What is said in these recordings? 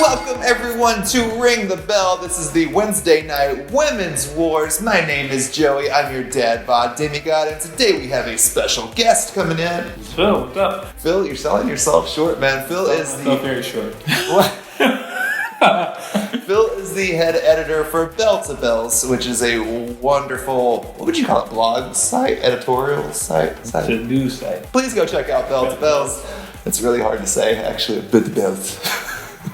Welcome everyone to Ring the Bell. This is the Wednesday night Women's Wars. My name is Joey. I'm your dad bod demigod, and today we have a special guest coming in. Phil, what's up? Phil, you're selling yourself short, man. Phil is very short. What? Phil is the head editor for Bell to Bells, which is a wonderful, what would you call it, blog site? Editorial site? It's a news site. Please go check out Bell to Bells. It's really hard to say, actually. Bell to Bells.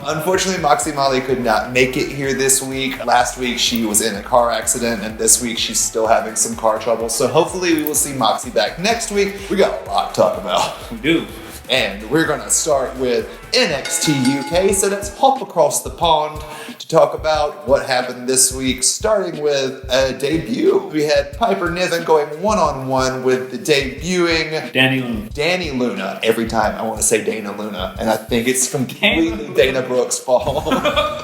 Unfortunately, Moxie Molly could not make it here this week. Last week, she was in a car accident, and this week, she's still having some car trouble. So hopefully, we will see Moxie back next week. We got a lot to talk about. We do. And we're going to start with NXT UK. So let's hop across the pond to talk about what happened this week, starting with a debut. We had Piper Niven going one-on-one with the debuting Danny Luna. Every time I want to say Dana Luna, and I think it's completely Dana Brooks' fault.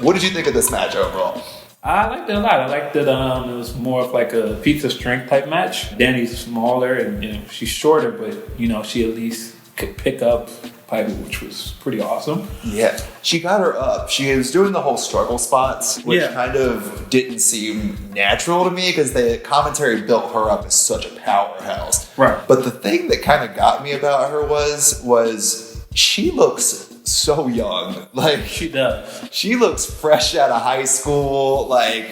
What did you think of this match overall? I liked it a lot. I liked that it was more of like a pizza strength type match. Danny's smaller and she's shorter, but she at least could pick up Piper, which was pretty awesome. Yeah. She got her up. She was doing the whole struggle spots, which kind of didn't seem natural to me because the commentary built her up as such a powerhouse. Right. But the thing that kind of got me about her was she looks so young. Like, she does. She looks fresh out of high school. Like,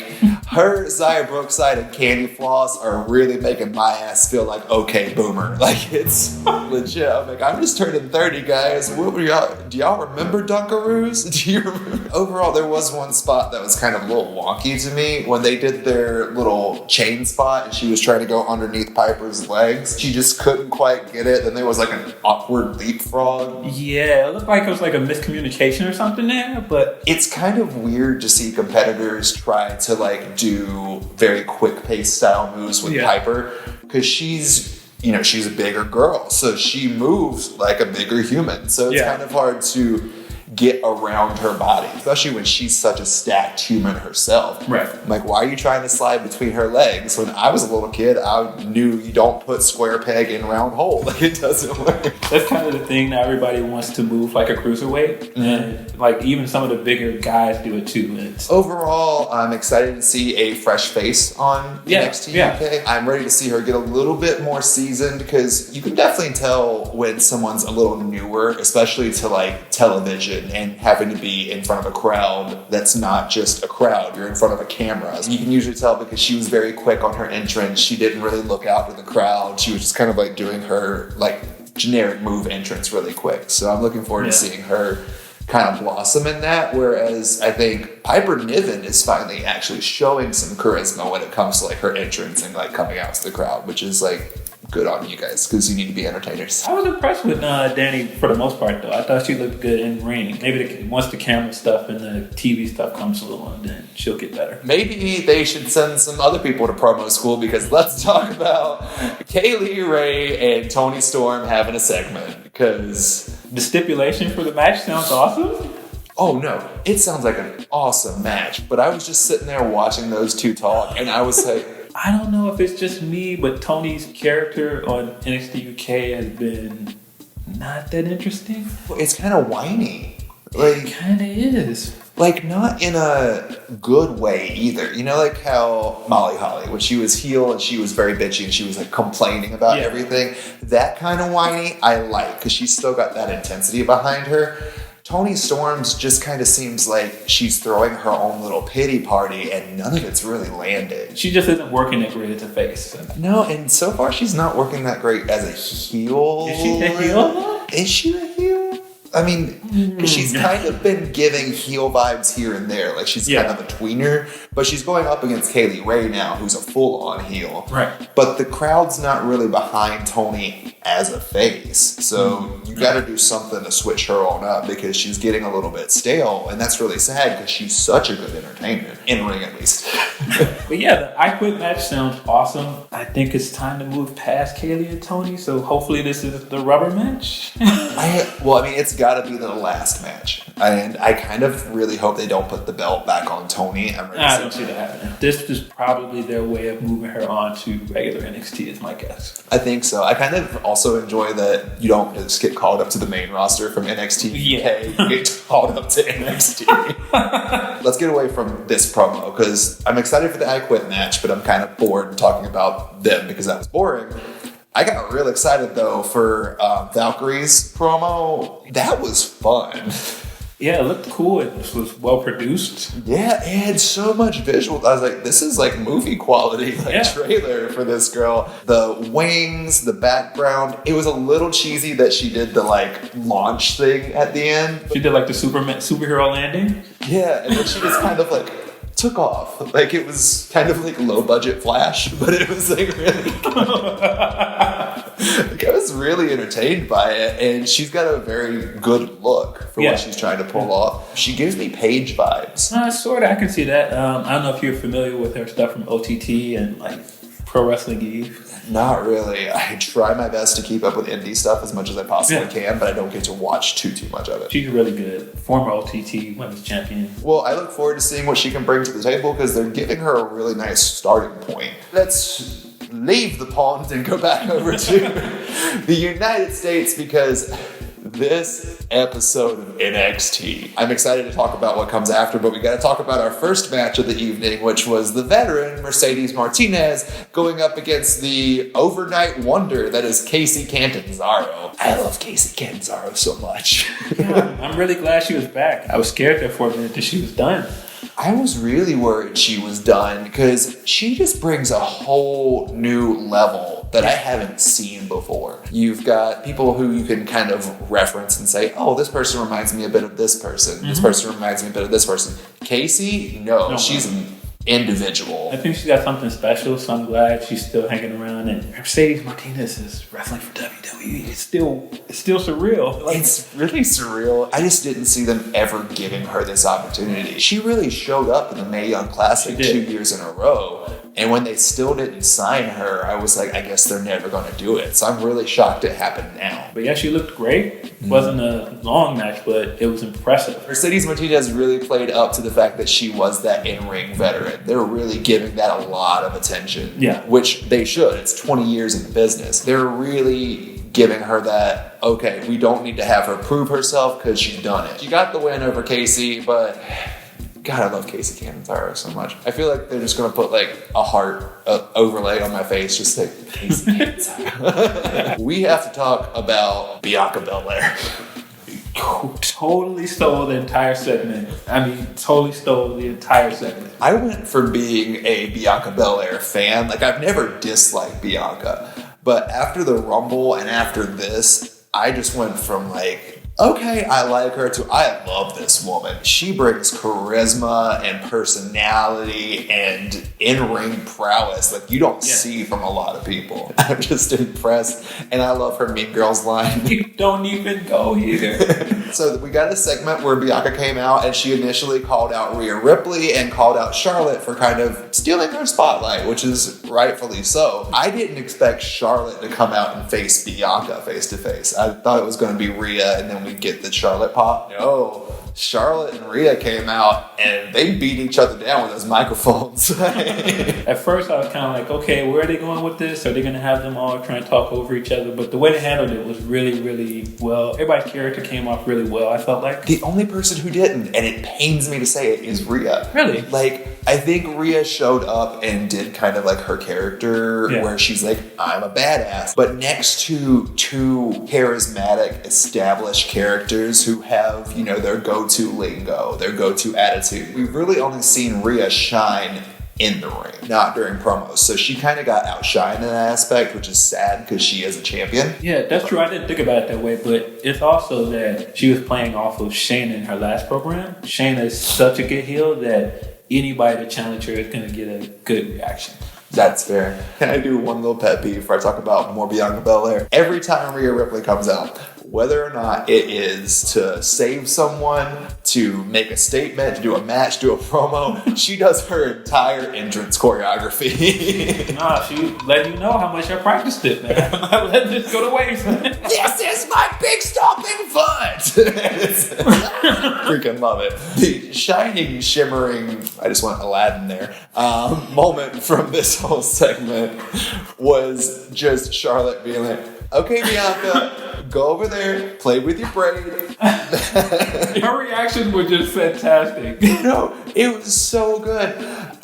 her Zaya Brookside and Candy Floss are really making my ass feel like, okay, boomer. Like, it's legit. I'm like, I'm just turning 30, guys. What were y'all? Do y'all remember Dunkaroos? Do you remember? Overall, there was one spot that was kind of a little wonky to me when they did their little chain spot and she was trying to go underneath Piper's legs. She just couldn't quite get it. Then there was like an awkward leapfrog. Yeah, it looked like it was like a miscommunication or something there, but it's kind of weird to see competitors try to like do very quick pace style moves with Piper because she's a bigger girl, so she moves like a bigger human, so it's kind of hard to get around her body, especially when she's such a stacked human herself. Right. I'm like, why are you trying to slide between her legs? When I was a little kid, I knew you don't put square peg in round hole. Like, it doesn't work. That's kind of the thing that everybody wants to move like a cruiserweight. Mm-hmm. And like even some of the bigger guys do it too. Overall, I'm excited to see a fresh face on NXT UK. I'm ready to see her get a little bit more seasoned because you can definitely tell when someone's a little newer, especially to like television and having to be in front of a crowd that's not just a crowd. You're in front of a camera. You can usually tell because she was very quick on her entrance. She didn't really look out for the crowd. She was just kind of like doing her like generic move entrance really quick. So I'm looking forward to seeing her kind of blossom in that, whereas I think Piper Niven is finally actually showing some charisma when it comes to like her entrance and like coming out to the crowd, which is like good on you guys because you need to be entertainers. I was impressed with Danny for the most part though. I thought she looked good in ring. Maybe once the camera stuff and the TV stuff comes along, then she'll get better. Maybe they should send some other people to promo school because let's talk about Kaylee Ray and Toni Storm having a segment because the stipulation for the match sounds awesome. Oh no, it sounds like an awesome match, but I was just sitting there watching those two talk and I was like, I don't know if it's just me, but Tony's character on NXT UK has been not that interesting. It's kind of whiny. Like, it kind of is. Like, not in a good way either. You know, like how Molly Holly, when she was heel and she was very bitchy and she was like complaining about everything. That kind of whiny I like because she's still got that intensity behind her. Toni Storm's just kind of seems like she's throwing her own little pity party and none of it's really landed. She just isn't working that great as a face. No, and so far she's not working that great as a heel. Is she a heel? Is she a heel? I mean, because she's kind of been giving heel vibes here and there. Like, she's kind of a tweener, but she's going up against Kaylee Ray now, who's a full-on heel. Right. But the crowd's not really behind Toni as a face. So you got to do something to switch her on up because she's getting a little bit stale. And that's really sad because she's such a good entertainer. In ring, at least. But yeah, the I Quit match sounds awesome. I think it's time to move past Kaylee and Toni. So hopefully this is the rubber match. It's got to be the last match. And I kind of really hope they don't put the belt back on Toni. I don't see that happening. This is probably their way of moving her on to regular NXT is my guess. I think so. I kind of also also enjoy that you don't just get called up to the main roster from NXT UK. You get called up to NXT. Let's get away from this promo because I'm excited for the I Quit match, but I'm kind of bored talking about them because that was boring. I got real excited though for Valkyrie's promo. That was fun. Yeah, it looked cool. It was well produced. Yeah, it had so much visual. I was like, this is like movie quality trailer for this girl. The wings, the background. It was a little cheesy that she did the like launch thing at the end. She did like the superhero landing. Yeah, and then she just kind of like took off. Like it was kind of like low budget Flash, but it was like really I was really entertained by it, and she's got a very good look for what she's trying to pull off. She gives me Paige vibes. Sort of, I can see that. I don't know if you're familiar with her stuff from OTT and like Pro Wrestling Eve. Not really. I try my best to keep up with indie stuff as much as I possibly can, but I don't get to watch too much of it. She's really good. Former OTT Women's Champion. Well, I look forward to seeing what she can bring to the table because they're giving her a really nice starting point. Let's leave the pond and go back over to the United States because this episode of NXT. I'm excited to talk about what comes after, but we got to talk about our first match of the evening, which was the veteran Mercedes Martinez going up against the overnight wonder that is Kacy Cantanzaro. I love Kacy Cantanzaro so much. I'm really glad she was back. I was scared there for a minute that she was done. I was really worried she was done because she just brings a whole new level that I haven't seen before. You've got people who you can kind of reference and say, oh, this person reminds me a bit of this person. Mm-hmm. This person reminds me a bit of this person. Kacy, no, she's an individual. I think she's got something special, so I'm glad she's still hanging around. And Mercedes Martinez is wrestling for WWE. It's still surreal. It's really surreal. I just didn't see them ever giving her this opportunity. She really showed up in the Mae Young Classic 2 years in a row. And when they still didn't sign her, I was like, I guess they're never going to do it. So I'm really shocked it happened now. But yeah, she looked great. It wasn't a long match, but it was impressive. Mercedes Martinez really played up to the fact that she was that in-ring veteran. They're really giving that a lot of attention. Yeah. Which they should. It's 20 years in the business. They're really giving her that, okay, we don't need to have her prove herself because she's done it. She got the win over Kacy, but God, I love Kacy Cantanzaro so much. I feel like they're just going to put like a heart overlay on my face, just like Kacy Cantanzaro. We have to talk about Bianca Belair. Totally stole the entire segment. Totally stole the entire segment. I went from being a Bianca Belair fan, like I've never disliked Bianca, but after the Rumble and after this, I just went from like, okay, I like her to I love this woman. She brings charisma and personality and in-ring prowess like you don't see from a lot of people. I'm just impressed, and I love her Mean Girls line. You don't even go here. So we got a segment where Bianca came out and she initially called out Rhea Ripley and called out Charlotte for kind of stealing her spotlight, which is rightfully so. I didn't expect Charlotte to come out and face Bianca face to face. I thought it was going to be Rhea and then we'd get the Charlotte pop. No. Charlotte and Rhea came out and they beat each other down with those microphones. At first I was kind of like, okay, where are they going with this? Are they going to have them all trying to talk over each other? But the way they handled it was really, really well. Everybody's character came off really well, I felt like. The only person who didn't, and it pains me to say it, is Rhea. Really? Like, I think Rhea showed up and did kind of like her character where she's like, I'm a badass. But next to two charismatic, established characters who have, their go-to lingo, their go-to attitude, we've really only seen Rhea shine in the ring, not during promos. So she kind of got outshined in that aspect, which is sad because she is a champion. Yeah, that's true. I didn't think about it that way, but it's also that she was playing off of Shayna in her last program. Shayna is such a good heel that anybody to challenge her is going to get a good reaction. That's fair. Can I do one little pet peeve before I talk about more Bianca Belair? Every time Rhea Ripley comes out, whether or not it is to save someone, to make a statement, to do a match, do a promo, she does her entire entrance choreography. Nah, she letting you know how much I practiced it, man. I'm not letting this go to waste. This is my big stomping foot! Freaking love it. The shining, shimmering, I just want Aladdin there, moment from this whole segment was just Charlotte being like, Okay, Bianca, go over there, play with your braid. Her reactions were just fantastic. No, it was so good.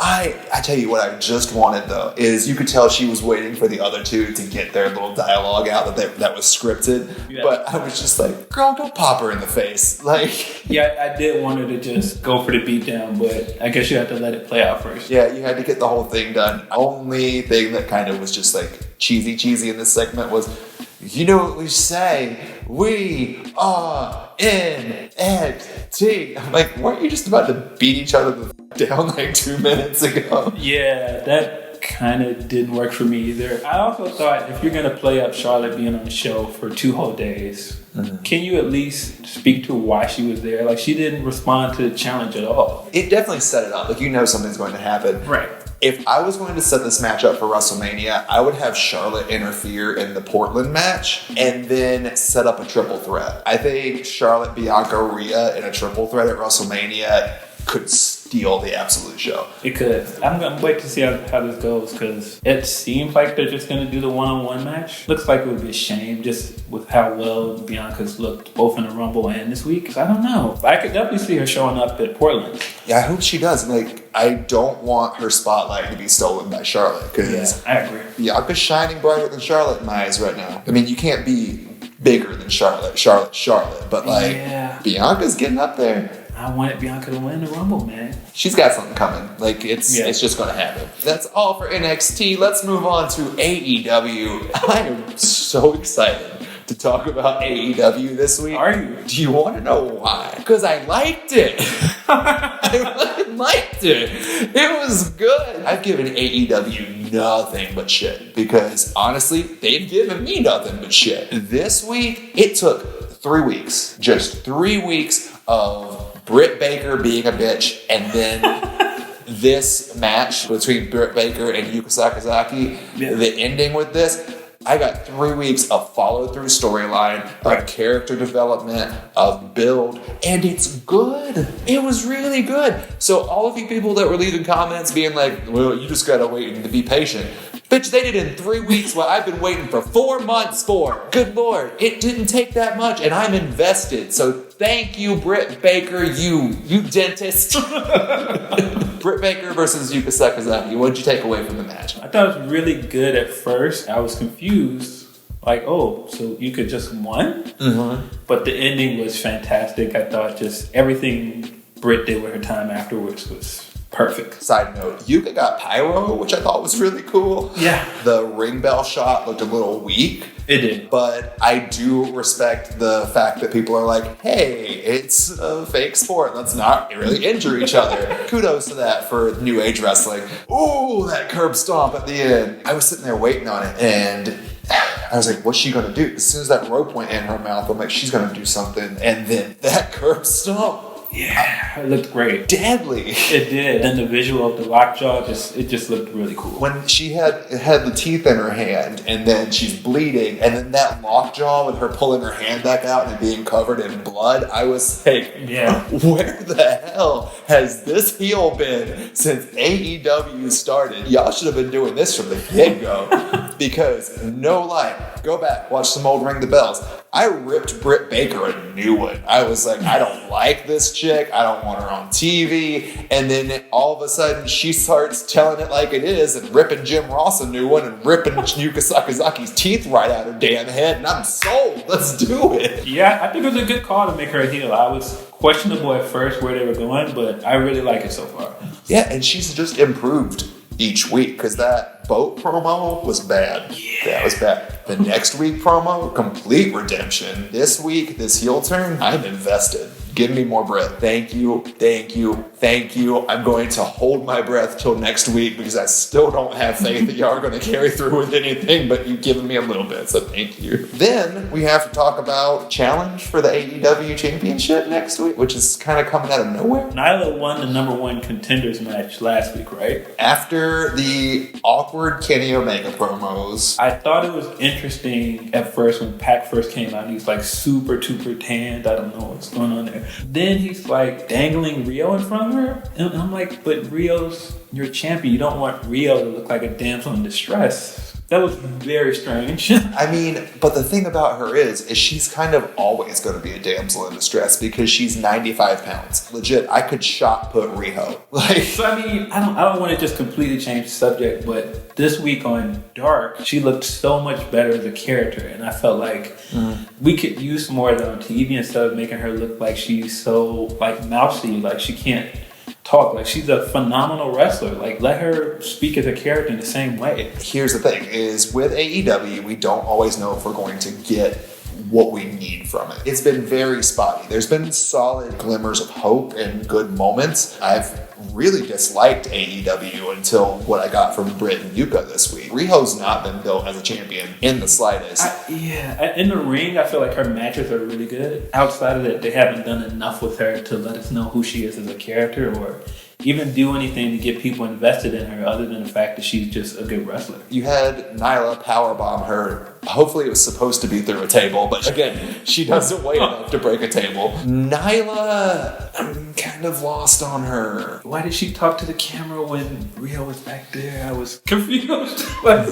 I tell you what I just wanted, though, is you could tell she was waiting for the other two to get their little dialogue out that was scripted. Yeah. But I was just like, girl, don't pop her in the face. Like, yeah, I did want her to just go for the beatdown, but I guess you had to let it play out first. Yeah, you had to get the whole thing done. Only thing that kind of was just like cheesy in this segment was, you know what we say? We are NXT. I'm like, weren't you just about to beat each other down like 2 minutes ago? Yeah, that kind of didn't work for me either. I also thought if you're going to play up Charlotte being on the show for 2 whole days, can you at least speak to why she was there? Like, she didn't respond to the challenge at all. It definitely set it up. Like, you know something's going to happen. Right. If I was going to set this match up for WrestleMania, I would have Charlotte interfere in the Portland match and then set up a triple threat. I think Charlotte, Bianca, Rhea in a triple threat at WrestleMania could steal the absolute show. It could. I'm going to wait to see how this goes because it seems like they're just going to do the one-on-one match. Looks like it would be a shame just with how well Bianca's looked both in the Rumble and this week. I don't know. I could definitely see her showing up at Portland. Yeah, I hope she does. Like, I don't want her spotlight to be stolen by Charlotte because I agree. Bianca's shining brighter than Charlotte in my eyes right now. I mean, you can't be bigger than Charlotte, but like, Bianca's getting up there. I wanted Bianca to win the Rumble, man. She's got something coming. Like, it's just going to happen. That's all for NXT. Let's move on to AEW. I am so excited to talk about AEW this week. Are you? Do you want to know why? Because I liked it. I fucking liked it. It was good. I've given AEW nothing but shit because, honestly, they've given me nothing but shit. This week, it took 3 weeks. Just 3 weeks of Britt Baker being a bitch, and then this match between Britt Baker and Yuka Sakazaki, the ending with this, I got 3 weeks of follow-through storyline, of character development, of build, and it's good. It was really good. So all of you people that were leaving comments being like, well, you just gotta wait and be patient. Bitch, they did in 3 weeks what I've been waiting for 4 months for. Good Lord. It didn't take that much, and I'm invested. So thank you, Britt Baker, you dentist. Britt Baker versus Yuka Sakazaki. What did you take away from the match? I thought it was really good at first. I was confused. Like, oh, so Yuka just won? Mm-hmm. But the ending was fantastic. I thought just everything Britt did with her time afterwards was perfect. Side note, Yuka got pyro, which I thought was really cool. Yeah. The ring bell shot looked a little weak. It did. But I do respect the fact that people are like, hey, it's a fake sport. Let's not really injure each other. Kudos to that for New Age wrestling. Ooh, that curb stomp at the end. I was sitting there waiting on it, and I was like, what's she going to do? As soon as that rope went in her mouth, I'm like, she's going to do something. And then that curb stomp. Yeah, it looked great. Deadly. It did. And the visual of the lockjaw, it just looked really cool. When she had the teeth in her hand, and then she's bleeding, and then that lockjaw with her pulling her hand back out and it being covered in blood, I was like, where the hell has this heel been since AEW started? Y'all should have been doing this from the get-go. Because, no lie, go back, watch some old Ring the Bells. I ripped Britt Baker a new one. I was like, I don't like this chick. I don't want her on TV. And then all of a sudden, she starts telling it like it is and ripping Jim Ross a new one and ripping Yuka Sakazaki's teeth right out her damn head. And I'm sold. Let's do it. Yeah, I think it was a good call to make her a heel. I was questionable at first where they were going, but I really like it so far. Yeah, and she's just improved each week because that boat promo was bad. Yeah, that was bad. The next week promo, complete redemption. This week, this heel turn, I'm invested. Give me more breath. Thank you, thank you, thank you. I'm going to hold my breath till next week because I still don't have faith that y'all are going to carry through with anything, but you've given me a little bit, so thank you. Then we have to talk about challenge for the AEW Championship next week, which is kind of coming out of nowhere. Nyla won the #1 contenders match last week, right? After The awkward Kenny Omega promos. I thought it was interesting at first when Pac first came out. He's like super tanned. I don't know what's going on there. Then he's like dangling Rio in front of her. And I'm like, but Rio's your champion. You don't want Rio to look like a damsel in distress. That was very strange. I mean, but the thing about her is she's kind of always going to be a damsel in distress because she's 95 pounds. Legit, I could shot put Riho. So I mean, I don't want to just completely change the subject, but this week on Dark, she looked so much better as a character, and I felt like we could use more of that on TV instead of making her look like she's so like mousy, like she can't talk. Like, she's a phenomenal wrestler. Like, let her speak as a character in the same way. Here's the thing, is with AEW, we don't always know if we're going to get what we need from it. It's been very spotty. There's been solid glimmers of hope and good moments. I've really disliked AEW until what I got from Britt and Yuka this week. Riho's not been built as a champion in the slightest. In the ring, I feel like her matches are really good. Outside of that, they haven't done enough with her to let us know who she is as a character or even do anything to get people invested in her other than the fact that she's just a good wrestler. You had Nyla powerbomb her. Hopefully it was supposed to be through a table, but again, she doesn't weigh enough to break a table. Nyla, I'm kind of lost on her. Why did she talk to the camera when Rhea was back there? I was confused. Why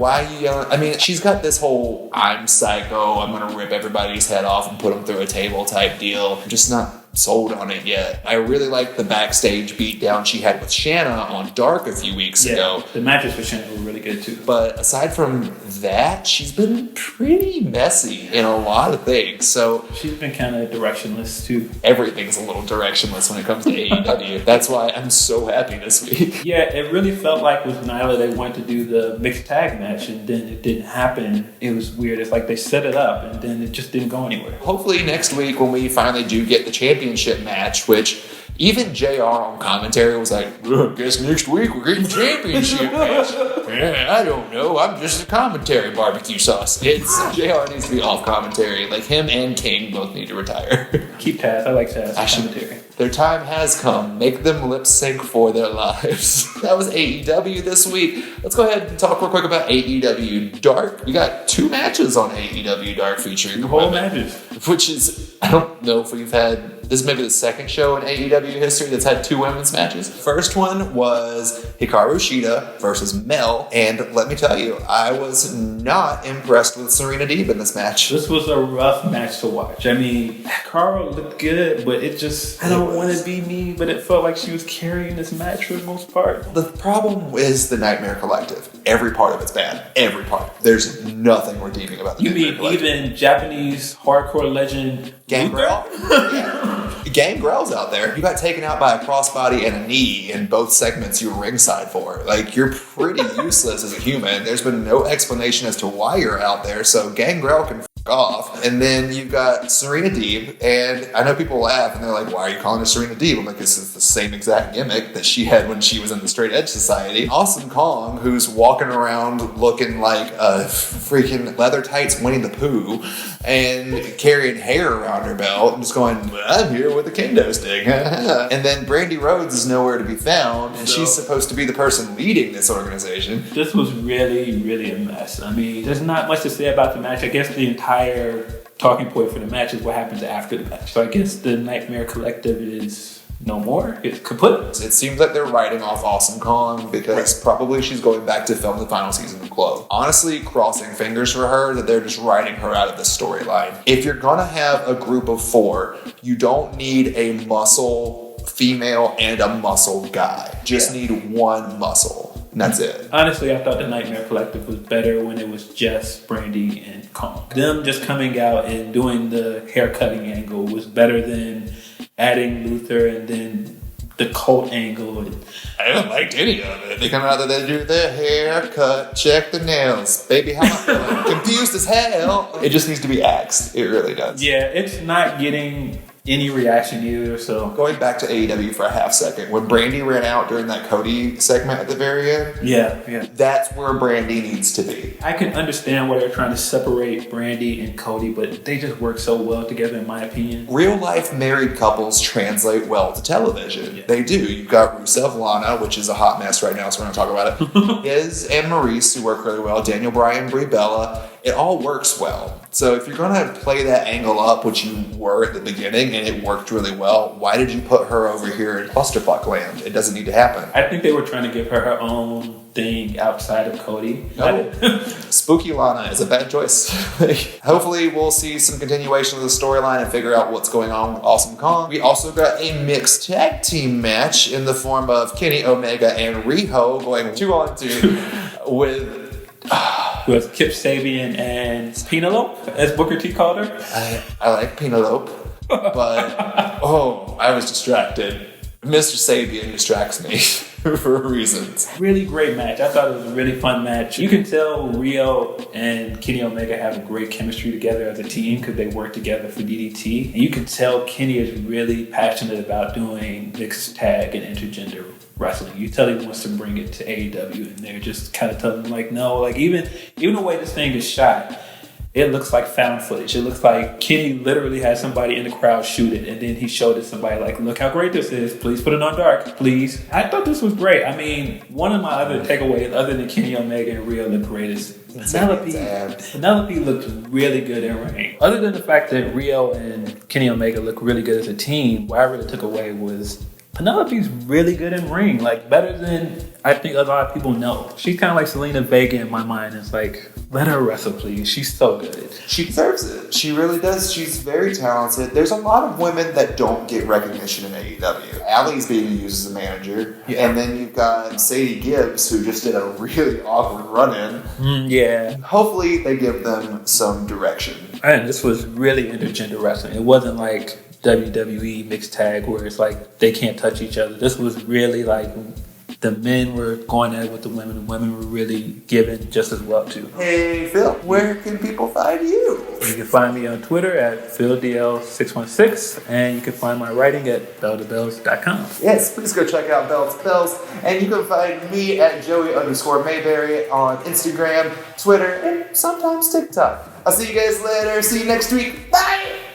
are you yelling? I mean, she's got this whole I'm psycho, I'm going to rip everybody's head off and put them through a table type deal. I'm just not sold on it yet. I really like the backstage beatdown she had with Shanna on Dark a few weeks ago. The matches with Shanna were really good too. But aside from that, she's been pretty messy in a lot of things. So she's been kind of directionless too. Everything's a little directionless when it comes to AEW. That's why I'm so happy this week. Yeah, it really felt like with Nyla they wanted to do the mixed tag match and then it didn't happen. It was weird. It's like they set it up and then it just didn't go anywhere. Hopefully next week when we finally do get the championship match, which even JR on commentary was like, guess next week we're getting championship match. Yeah, I don't know. I'm just a commentary barbecue sauce. JR needs to be off commentary. Like, him and King both need to retire. Keep Taz. I like Taz commentary. Their time has come. Make them lip sync for their lives. That was AEW this week. Let's go ahead and talk real quick about AEW Dark. We got 2 matches on AEW Dark featuring the whole matches. Which is, I don't know if we've had, this is maybe the second show in AEW history that's had 2 women's matches. First one was Hikaru Shida versus Mel, and let me tell you, I was not impressed with Serena Deeb in this match. This was a rough match to watch. I mean, Hikaru looked good, but it just, I don't want to be me, but it felt like she was carrying this match for the most part. The problem is the Nightmare Collective. Every part of it's bad. Every part. There's nothing redeeming about the Nightmare Collective. You mean even Japanese hardcore legend Gangrel? Gangrel's out there. You got taken out by a crossbody and a knee in both segments you were ringside for. Like, you're pretty useless as a human. There's been no explanation as to why you're out there, so Gangrel can off. And then you've got Serena Deeb, and I know people laugh and they're like, why are you calling her Serena Deeb? I'm like, this is the same exact gimmick that she had when she was in the Straight Edge Society. Awesome Kong, who's walking around looking like a freaking leather tights Winnie the Pooh and carrying hair around her belt and just going, I'm here with a kendo stick. And then Brandy Rhodes is nowhere to be found, and she's supposed to be the person leading this organization. This was really, really a mess. I mean, there's not much to say about the match. I guess the entire talking point for the match is what happens after the match. So I guess the Nightmare Collective is no more. It's kaput. It seems like they're writing off Awesome Kong because probably she's going back to film the final season of Glow. Honestly, crossing fingers for her that they're just writing her out of the storyline. If you're gonna have a group of 4, you don't need a muscle female and a muscle guy. Just need one muscle. And that's it. Honestly, I thought the Nightmare Collective was better when it was just Brandy and Kong. Them just coming out and doing the hair cutting angle was better than adding Luther and then the cult angle. I haven't liked any of it. They come out there, they do their haircut, check the nails. Baby, how am I feeling? Confused as hell. It just needs to be axed. It really does. Yeah, it's not getting any reaction either, so. Going back to AEW for a half second, when Brandy ran out during that Cody segment at the very end, yeah, that's where Brandy needs to be. I can understand why they're trying to separate Brandy and Cody, but they just work so well together, in my opinion. Real life married couples translate well to television. Yeah. They do. You've got Rusev Lana, which is a hot mess right now, so we're going to talk about it. Iz and Maurice, who work really well. Daniel Bryan, Brie Bella. It all works well. So if you're going to play that angle up, which you were at the beginning, and it worked really well, why did you put her over here in clusterfuck land? It doesn't need to happen. I think they were trying to give her her own thing outside of Cody. No. Spooky Lana is a bad choice. Hopefully we'll see some continuation of the storyline and figure out what's going on with Awesome Kong. We also got a mixed tag team match in the form of Kenny Omega and Riho going 2-on-2 with Kip Sabian and Penelope, as Booker T called her. I like Penelope, but I was distracted. Mr. Sabian distracts me for reasons. Really great match. I thought it was a really fun match. You can tell Rio and Kenny Omega have a great chemistry together as a team because they work together for DDT. And you can tell Kenny is really passionate about doing mixed tag and intergender wrestling. You tell he wants to bring it to AEW, and they're just kind of telling him like, no, like even the way this thing is shot, it looks like found footage. It looks like Kenny literally had somebody in the crowd shoot it, and then he showed it to somebody like, look how great this is. Please put it on Dark, please. I thought this was great. I mean, one of my other takeaways, other than Kenny Omega and Rio look great, is Penelope looked really good in ring. Other than the fact that Rio and Kenny Omega look really good as a team, what I really took away was Penelope's really good in ring, like better than I think a lot of people know. She's kind of like Selena Vega in my mind. It's like, let her wrestle, please. She's so good. She deserves it. She really does. She's very talented. There's a lot of women that don't get recognition in AEW. Allie's being used as a manager. Yeah. And then you've got Sadie Gibbs, who just did a really awkward run-in. Yeah. Hopefully they give them some direction. And this was really intergender wrestling. It wasn't like WWE mixed tag where it's like they can't touch each other. This was really like the men were going at it with the women, and women were really giving just as well too. Hey Phil, where can people find you? You can find me on Twitter at PhilDL616, and you can find my writing at belltobells.com. Yes, please go check out Bell to Bells, and you can find me at Joey_Mayberry on Instagram, Twitter, and sometimes TikTok. I'll see you guys later. See you next week. Bye!